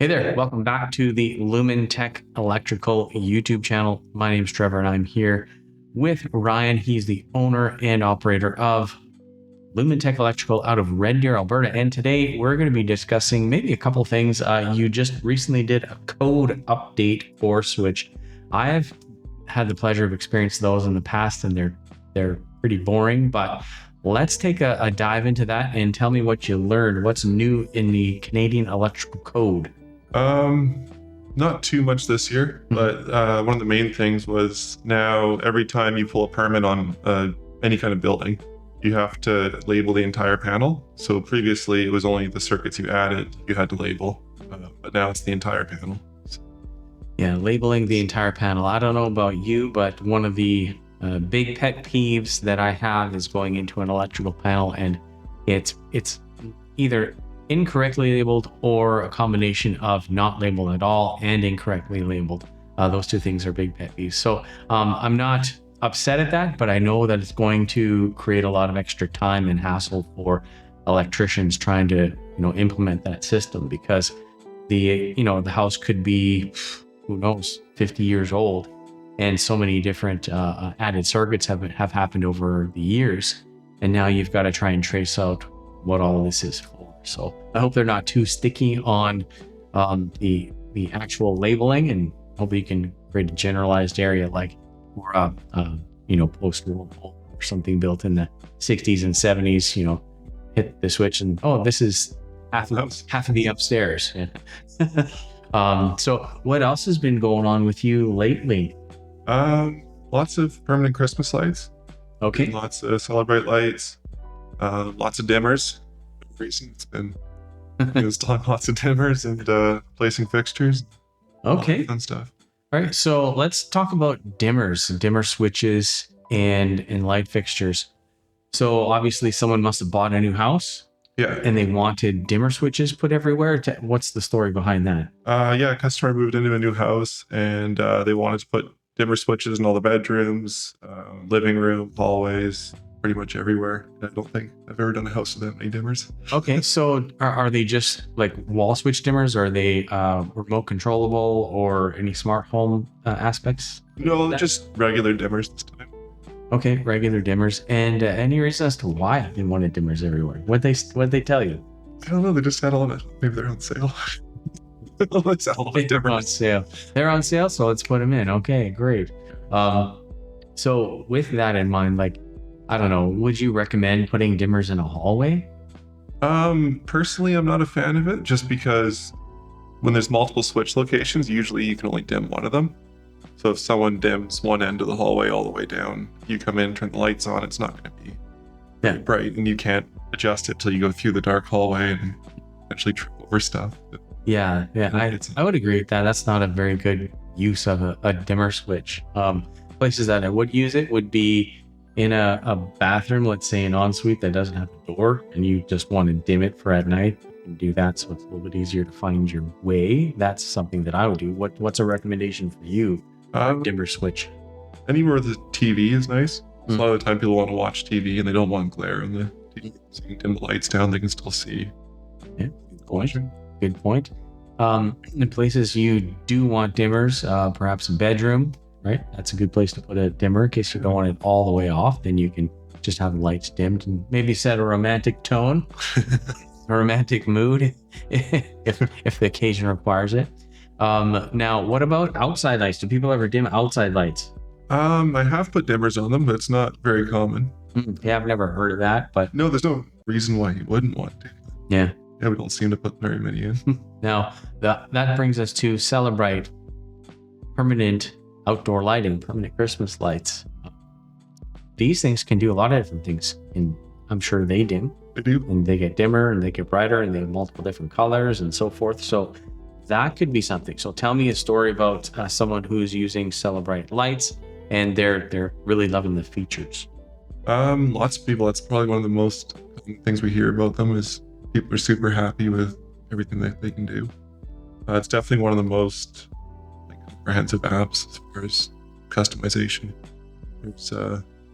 Hey there, welcome back to the Lumentek Electrical YouTube channel. My name's Trevor and I'm here with Ryan. He's the owner and operator of Lumentek Electrical out of Red Deer, Alberta. And today we're going to be discussing maybe a couple things. You just recently did a code update course, which I've had the pleasure of experiencing those in the past, and they're pretty boring, but let's take a dive into that and tell me what you learned. What's new in the Canadian electrical code? Not too much this year, but one of the main things was now every time you pull a permit on any kind of building, you have to label the entire panel. So previously it was only the circuits you added you had to label, but now it's the entire panel. Yeah, labeling the entire panel. I don't know about you, but one of the big pet peeves that I have is going into an electrical panel and it's either incorrectly labeled or a combination of not labeled at all and incorrectly labeled. Those two things are big pet peeves. So I'm not upset at that, but I know that it's going to create a lot of extra time and hassle for electricians trying to, implement that system, because the house could be, who knows, 50 years old, and so many different added circuits have happened over the years, and now you've got to try and trace out what all of this is for. So I hope they're not too sticky on the actual labeling, and hope you can create a generalized area like for post World War or something built in the 60s and 70s. Hit the switch and this is half of the upstairs. So what else has been going on with you lately? Lots of permanent Christmas lights. Okay. Lots of Celebrate lights. Lots of dimmers. Reason it's been installing lots of dimmers and placing fixtures. Okay. Fun stuff. All right, so let's talk about dimmers, dimmer switches, and light fixtures. So obviously someone must have bought a new house. Yeah. And they wanted dimmer switches put everywhere. What's the story behind that? A customer moved into a new house and they wanted to put dimmer switches in all the bedrooms, living room, hallways, pretty much everywhere. I don't think I've ever done a house with that many dimmers. Okay, so are they just like wall switch dimmers? Are they remote controllable or any smart home aspects? No, just regular dimmers this time. Okay, regular dimmers. And any reason as to why they wanted dimmers everywhere? What'd they tell you? I don't know. They just had all of it. Maybe they're on sale. They're on sale. They're on sale, so let's put them in. Okay, great. So with that in mind, I don't know, would you recommend putting dimmers in a hallway? Personally, I'm not a fan of it, just because when there's multiple switch locations, usually you can only dim one of them. So if someone dims one end of the hallway all the way down, you come in, turn the lights on, it's not going to be very bright, and you can't adjust it till you go through the dark hallway and actually trip over stuff. Yeah, I would agree with that. That's not a very good use of a dimmer switch. Places that I would use it would be in a bathroom, let's say an ensuite that doesn't have a door, and you just want to dim it for at night. You can do that, so it's a little bit easier to find your way. That's something that I would do. What's a recommendation for you? Dimmer switch. Anywhere with the TV is nice. A lot of the time people want to watch TV and they don't want glare on the TV. So you can dim the lights down, they can still see. Yeah, good point. In places you do want dimmers, perhaps a bedroom, right? That's a good place to put a dimmer in case you don't want it all the way off. Then you can just have the lights dimmed and maybe set a romantic tone, a romantic mood, if the occasion requires it. Now, what about outside lights? Do people ever dim outside lights? I have put dimmers on them, but it's not very common. Yeah, I've never heard of that, but no, there's no reason why you wouldn't want to. Yeah, we don't seem to put very many in. Now, that brings us to Celebrate permanent outdoor lighting, permanent Christmas lights. These things can do a lot of different things, and I'm sure they dim. They do. And they get dimmer and they get brighter and they have multiple different colors and so forth. So that could be something. So tell me a story about someone who's using Celebrate lights and they're really loving the features. Lots of people, that's probably one of the most things we hear about them, is people are super happy with everything that they can do. It's definitely one of the most comprehensive apps as far as customization.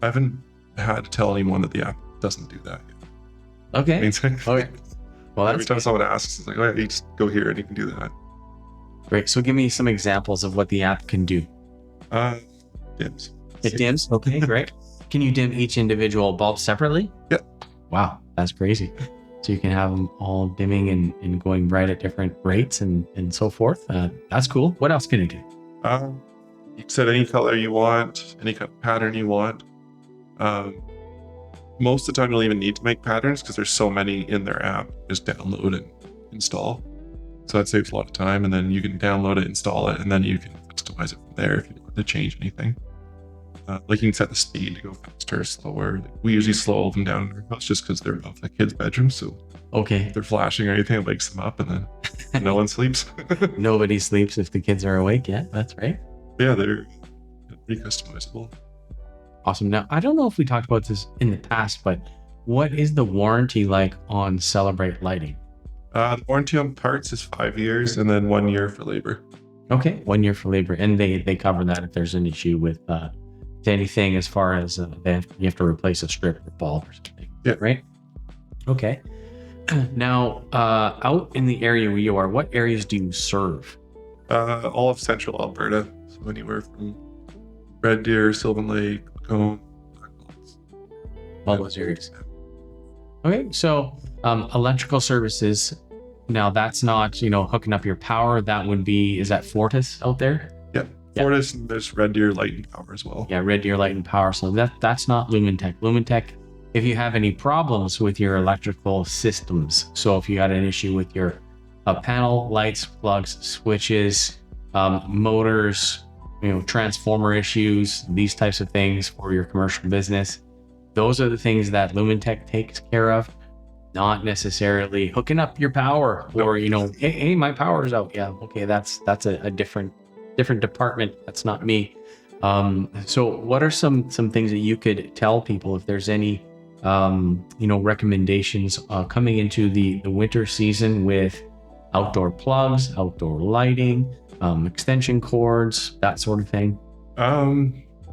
I haven't had to tell anyone that the app doesn't do that yet. Okay. Okay. Well, every time someone asks, it's like, oh yeah, you just go here and you can do that. Great. So give me some examples of what the app can do. Dims. It dims. Okay, great. Can you dim each individual bulb separately? Yeah. Wow, that's crazy. So you can have them all dimming and going bright at different rates and so forth. That's cool. What else can it do? You can set any color you want, any kind of pattern you want. Most of the time, you don't even need to make patterns because there's so many in their app. Just download and install. So that saves a lot of time. And then you can download it, install it, and then you can customize it from there if you want to change anything. Like you can set the speed to go faster or slower. We usually slow them down in our house just because they're above the kids' bedroom. So Okay. if they're flashing or anything, it wakes them up, and then no one sleeps. Nobody sleeps if the kids are awake. Yeah, that's right. Yeah, they're pretty customizable. Awesome. Now, I don't know if we talked about this in the past, but what is the warranty like on Celebrate lighting? The warranty on parts is 5 years, and then 1 year for labor. Okay, 1 year for labor, and they cover that if there's an issue with anything as far as you have to replace a strip or bulb or something. Yeah. Right. Okay. Now, out in the area where you are, what areas do you serve? All of central Alberta, so anywhere from Red Deer, Sylvan Lake, Lacombe, Blackfalds. All those areas. Okay, so electrical services. Now that's not hooking up your power. That would be, is that Fortis out there? Yeah, Fortis, and there's Red Deer Light and Power as well. Yeah, Red Deer Light and Power. So that's not Lumentek. Lumentek, if you have any problems with your electrical systems, so if you had an issue with your panel, lights, plugs, switches, motors, transformer issues, these types of things for your commercial business, those are the things that Lumentek takes care of. Not necessarily hooking up your power or hey, my power's out. Yeah, okay, that's a different department. That's not me. So what are some things that you could tell people if there's any recommendations coming into the winter season with outdoor plugs, outdoor lighting, extension cords, that sort of thing?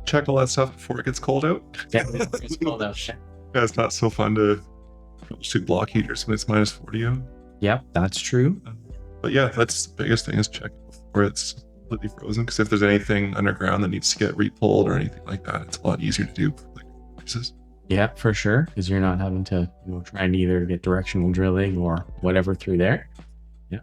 Check all that stuff before it gets cold out. Yeah, it's cold out. Yeah, it's not so fun to shoot block heaters when it's minus 40 out. Yep, that's true. But yeah, that's the biggest thing, is check before it's completely frozen, because if there's anything underground that needs to get repulled or anything like that, it's a lot easier to do. Yeah, for sure, because you're not having to try and either get directional drilling or whatever through there. Yeah.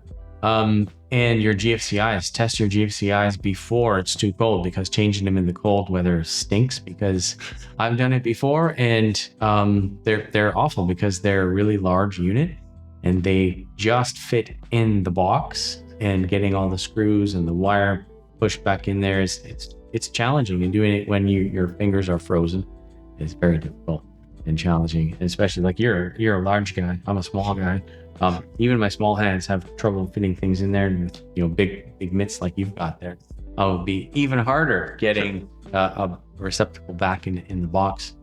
And your GFCIs, test your GFCIs before it's too cold, because changing them in the cold weather stinks, because I've done it before, and they're awful because they're a really large unit and they just fit in the box, and getting all the screws and the wire pushed back in there it's challenging, and doing it when your fingers are frozen is very difficult and challenging, and especially like you're a large guy, I'm a small guy. Even my small hands have trouble fitting things in there, and big mitts like you've got there, it would be even harder getting a receptacle back in the box.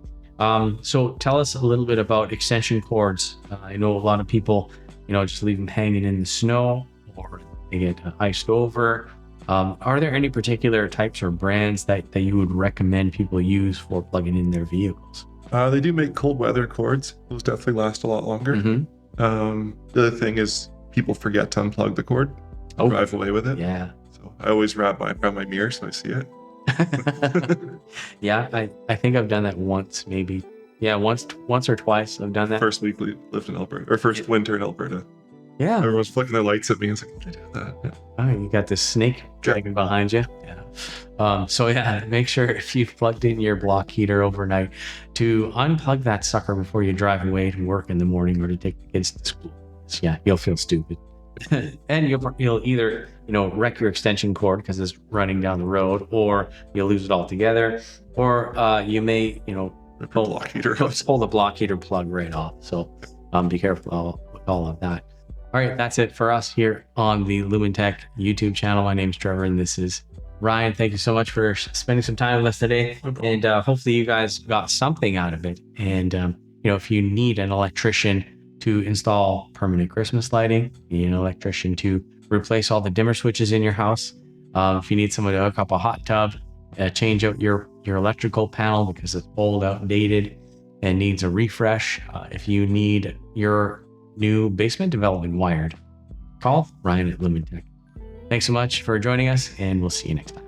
So tell us a little bit about extension cords. I know a lot of people, just leave them hanging in the snow, or they get iced over. Are there any particular types or brands that you would recommend people use for plugging in their vehicles? They do make cold weather cords. Those definitely last a lot longer. Mm-hmm. The other thing is people forget to unplug the cord, drive away with it. Yeah. So I always wrap around my mirror so I see it. Yeah, I think I've done that once, maybe. Yeah, once or twice I've done that. First week we lived in Alberta, or first winter in Alberta. Yeah. Everyone's flicking their lights at me. It's like, can I do that? Yeah. Oh, you got this snake dragging behind you. Yeah. So yeah, make sure if you've plugged in your block heater overnight to unplug that sucker before you drive away to work in the morning or to take the kids to school. So yeah, you'll feel stupid. And you'll either wreck your extension cord because it's running down the road, or you'll lose it altogether, or you may pull the block heater plug right off. So be careful with all of that. All right, that's it for us here on the Lumentek YouTube channel. My name's Trevor, and this is Ryan. Thank you so much for spending some time with us today, and hopefully you guys got something out of it. And if you need an electrician to install permanent Christmas lighting, you need an electrician to replace all the dimmer switches in your house, if you need someone to hook up a hot tub, change out your electrical panel because it's old, outdated, and needs a refresh, if you need your new basement development wired, call Ryan at Lumentek. Thanks so much for joining us, and we'll see you next time.